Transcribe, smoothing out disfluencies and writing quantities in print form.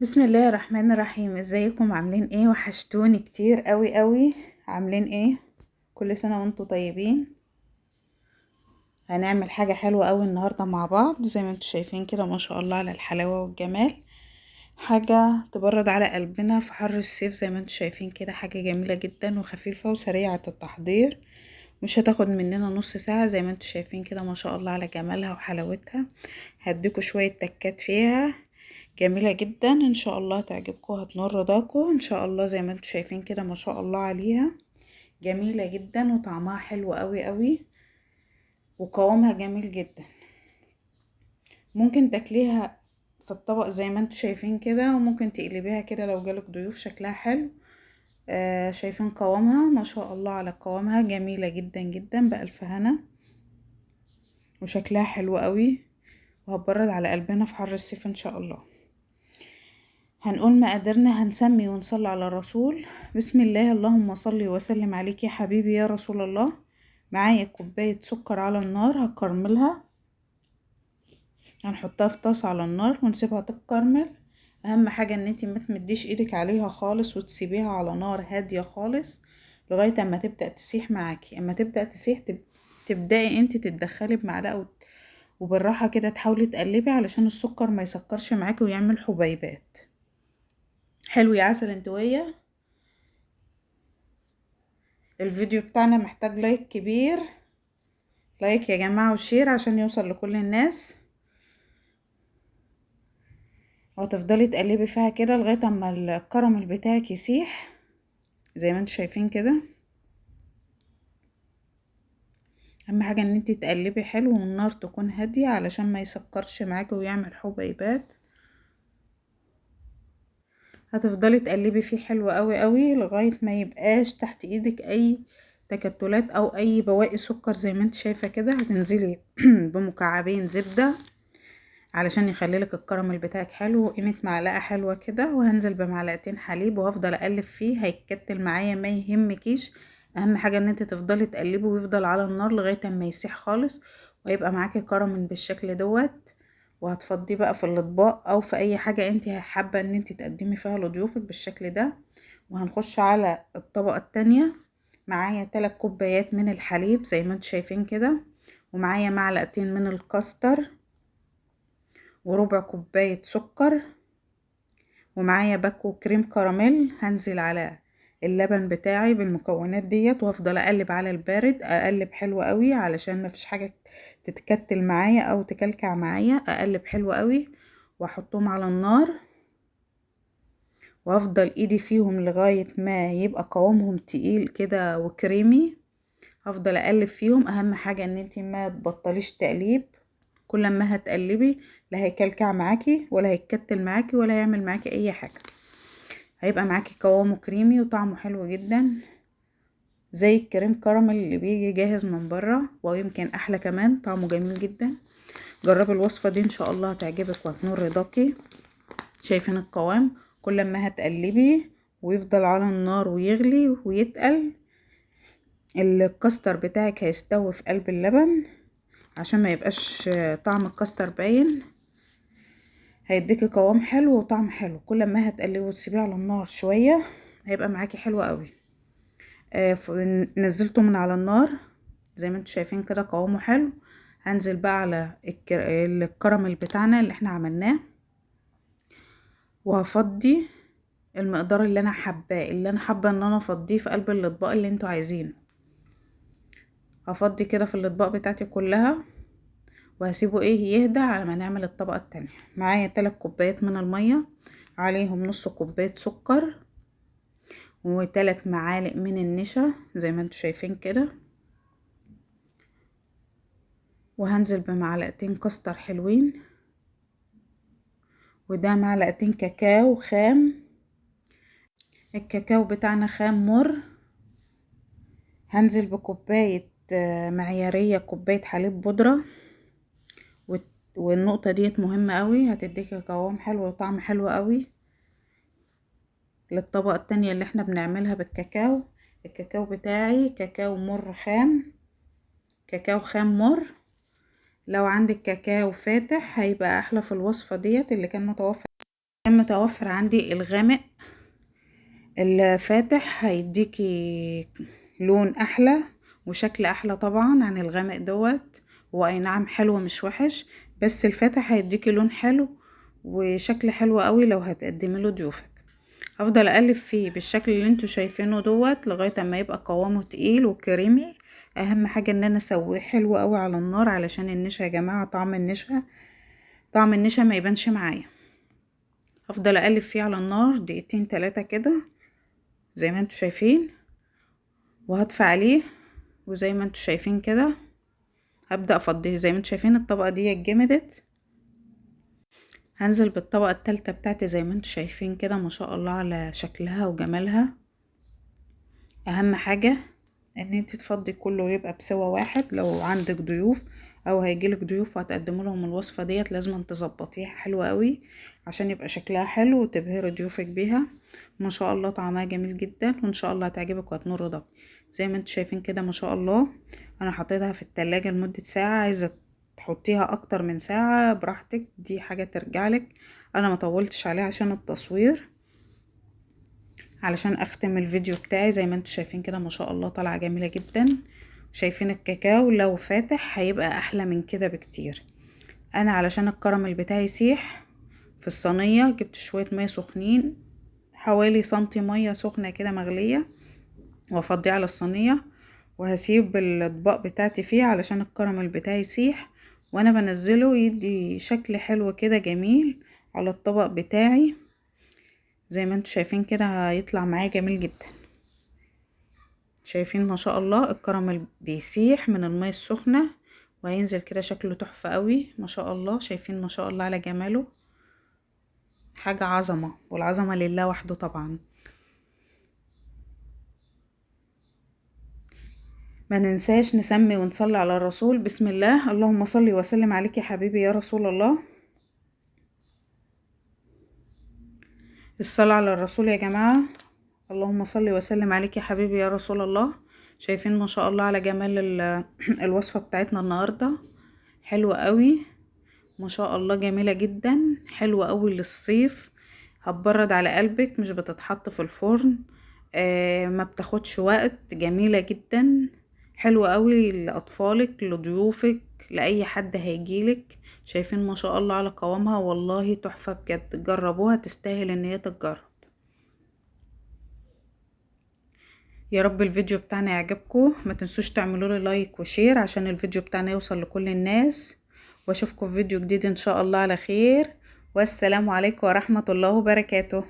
بسم الله الرحمن الرحيم. ازيكم؟ عاملين ايه؟ وحشتوني كتير قوي قوي. عاملين ايه؟ كل سنة وانتم طيبين. هنعمل حاجة حلوة قوي النهاردة مع بعض، زي ما انتم شايفين كده، ما شاء الله على الحلاوة والجمال. حاجة تبرد على قلبنا في حر الصيف، زي ما انتم شايفين كده. حاجة جميلة جدا وخفيفة وسريعة التحضير، مش هتاخد مننا نص ساعة. زي ما انتم شايفين كده، ما شاء الله على جمالها وحلاوتها. هديكوا شوية تكات فيها جميلة جدا، ان شاء الله تعجبكم، هتنور رضاكم ان شاء الله. زي ما انتم شايفين كده، ما شاء الله عليها، جميلة جدا وطعمها حلو قوي قوي وقوامها جميل جدا. ممكن تاكليها في الطبق زي ما انتم شايفين كده، وممكن تقلبيها كده لو جالك ضيوف، شكلها حلو. شايفين قوامها؟ ما شاء الله على قوامها، جميلة جدا جدا، بألف هنا، وشكلها حلو قوي، وهتبرد على قلبنا في حر الصيف ان شاء الله. هنقول مقاديرنا، هنسمي ونصلي على الرسول. بسم الله، اللهم صل وسلم عليك يا حبيبي يا رسول الله. معايا كوباية سكر على النار، هكرملها. هنحطها في طاسة على النار ونسيبها تتكرمل. اهم حاجة ان انتي ما تمديش ايدك عليها خالص، وتسيبيها على نار هادية خالص لغاية اما تبدأ تسيح معاكي. اما تبدأ تسيح تبدأي انتي تتدخلي بمعلقة وبالراحة كده تحاولي تقلبي علشان السكر ما يسكرش معاكي ويعمل حبيبات. حلو يا عسل انتوية. الفيديو بتاعنا محتاج لايك كبير، لايك يا جماعة وشير عشان يوصل لكل الناس. وتفضلي تقلبي فيها كده لغاية اما الكراميل بتاعك يسيح، زي ما انتوا شايفين كده. اهم حاجة ان انتي تقلبي حلو والنار تكون هادية علشان ما يسكرش معاكي ويعمل حبيبات. هتفضلي تقلبي فيه حلو قوي قوي لغاية ما يبقاش تحت ايدك اي تكتلات او اي بواقي سكر. زي ما انت شايفة كده، هتنزلي بمكعبين زبدة علشان يخليلك الكراميل بتاعك حلو، وقيمة معلقة حلوة كده، وهنزل بمعلقتين حليب وهفضل اقلب فيه. هيتكتل معايا ما يهمكيش، اهم حاجة ان انت تفضلي تقلبي ويفضل على النار لغاية اما يسيح خالص، ويبقى معاكي كراميل بالشكل دوت. وهتفضيه بقى في الاطباق او في اي حاجة انت حابة ان انت تقدمي فيها لضيوفك بالشكل ده. وهنخش على الطبقة التانية. معايا 3 كوبايات من الحليب زي ما انتم شايفين كده، ومعايا معلقتين من الكاستر، وربع كوباية سكر، ومعايا باكو كريم كراميل. هنزل على اللبن بتاعي بالمكونات ديت، وهفضل اقلب على البارد، اقلب حلو قوي علشان ما فيش حاجة تتكتل معايا او تكلكع معايا. اقلب حلو قوي واحطهم على النار، وافضل ايدي فيهم لغاية ما يبقى قوامهم تقيل كده وكريمي. هفضل اقلب فيهم. اهم حاجة ان انتي ما تبطليش تقليب، كل ما هتقلبي لا هيكلكع معاكي ولا هيتكتل معاكي ولا هيعمل معاكي اي حاجة. هيبقى معاكي قوامه كريمي وطعمه حلو جدا، زي الكريم كراميل اللي بيجي جاهز من بره، ويمكن احلى كمان، طعمه جميل جدا. جربي الوصفة دي ان شاء الله هتعجبك وهتنور رضاكي. شايفين القوام؟ كل ما هتقلبي ويفضل على النار ويغلي ويتقل، الكاستر بتاعك هيستوي في قلب اللبن عشان ما يبقاش طعم الكاستر باين. هيديكي قوام حلو وطعم حلو. كل ما هتقلبي وتسيبيه على النار شوية هيبقى معاكي حلو قوي. نزلته من على النار زي ما انتوا شايفين كده، قوامه حلو. هنزل بقى على الكراميل بتاعنا اللي احنا عملناه، وهفضي المقدار اللي انا حباه، اللي انا حابه ان انا افضيه في قلب الاطباق اللي انتوا عايزينه. هفضي كده في الاطباق بتاعتي كلها، وهسيبه يهدى على ما نعمل الطبقة التانية. معايا 3 كوبايات من المية، عليهم نص كوباية سكر، و3 معالق من النشا زي ما انتوا شايفين كده، وهنزل بمعلقتين كاستر حلوين، وده معلقتين كاكاو خام. الكاكاو بتاعنا خام مر. هنزل بكوباية معيارية، كوباية حليب بودرة. والنقطة ديت مهمة قوي، هتديكي قوام حلو وطعم حلو قوي للطبقة التانية اللي احنا بنعملها بالكاكاو. الكاكاو بتاعي كاكاو مر خام، كاكاو خام مر. لو عندك كاكاو فاتح هيبقى احلى في الوصفة ديت اللي كان متوفر. كان متوفر عندي الغامق. الفاتح هيديكي لون احلى وشكل احلى طبعا عن الغامق دوت. هو اي نعم حلو مش وحش، بس الفاتح هيديكي لون حلو وشكل حلو قوي لو هتقدمي له ضيوفك. هفضل اقلب فيه بالشكل اللي انتوا شايفينه دوت لغايه اما يبقى قوامه تقيل وكريمي. اهم حاجه ان انا اسويه حلو قوي على النار علشان النشا يا جماعه، طعم النشا ما يبانش معايا. هفضل اقلب فيه على النار دقيقتين 3 كده زي ما انتوا شايفين، وهدفع عليه. وزي ما انتوا شايفين كده هبدأ افضيه. زي ما انتوا شايفين الطبقة دي اتجمدت، هنزل بالطبقة التالتة بتاعتي زي ما انتوا شايفين كده. ما شاء الله على شكلها وجمالها. اهم حاجة ان انت تفضي كله ويبقى بسوا واحد. لو عندك ضيوف او هيجيلك ضيوف وهتقدموا لهم الوصفة ديت لازم تظبطيها حلوة قوي عشان يبقى شكلها حلو وتبهري ضيوفك بيها. ما شاء الله طعمها جميل جدا وان شاء الله هتعجبك وهتنور ضغط. زي ما انتوا شايفين كده ما شاء الله. انا حطيتها في التلاجة لمدة ساعة. عايزة تحطيها اكتر من ساعة براحتك، دي حاجة ترجعلك. انا ما طولتش عليها عشان التصوير، علشان اختم الفيديو بتاعي. زي ما انتوا شايفين كده ما شاء الله طالعه جميله جدا. شايفين الكاكاو لو فاتح هيبقى احلى من كده بكتير. انا علشان الكراميل بتاعي يسيح في الصينيه جبت شويه ميه سخنين، حوالي سنتي ميه سخنه كده مغليه، وافضيه على الصينيه وهسيب الاطباق بتاعتي فيه علشان الكراميل بتاعي يسيح. وانا بنزله يدي شكل حلو كده جميل على الطبق بتاعي. زي ما انتوا شايفين كده هيطلع معايا جميل جدا. شايفين ما شاء الله الكراميل بيسيح من المية السخنة وهينزل كده شكله تحفة قوي ما شاء الله. شايفين ما شاء الله على جماله، حاجة عظمة، والعظمة لله وحده طبعا. ما ننساش نسمي ونصلي على الرسول. بسم الله، اللهم صل وسلم عليك يا حبيبي يا رسول الله. الصلاة على الرسول يا جماعة. اللهم صل وسلم عليك يا حبيبي يا رسول الله. شايفين ما شاء الله على جمال الوصفة بتاعتنا النهاردة. حلوة قوي ما شاء الله، جميلة جدا، حلوة قوي للصيف. هتبرد على قلبك، مش بتتحط في الفرن. ما بتاخدش وقت، جميلة جدا، حلوة قوي لأطفالك لضيوفك لأي حد هيجيلك. شايفين ما شاء الله على قوامها، والله تحفة بجد. جربوها، تستاهل ان هي تتجرب. يا رب الفيديو بتاعنا يعجبكم. ما تنسوش تعملوا لي لايك وشير عشان الفيديو بتاعنا يوصل لكل الناس. واشوفكم في فيديو جديد ان شاء الله على خير. والسلام عليكم ورحمة الله وبركاته.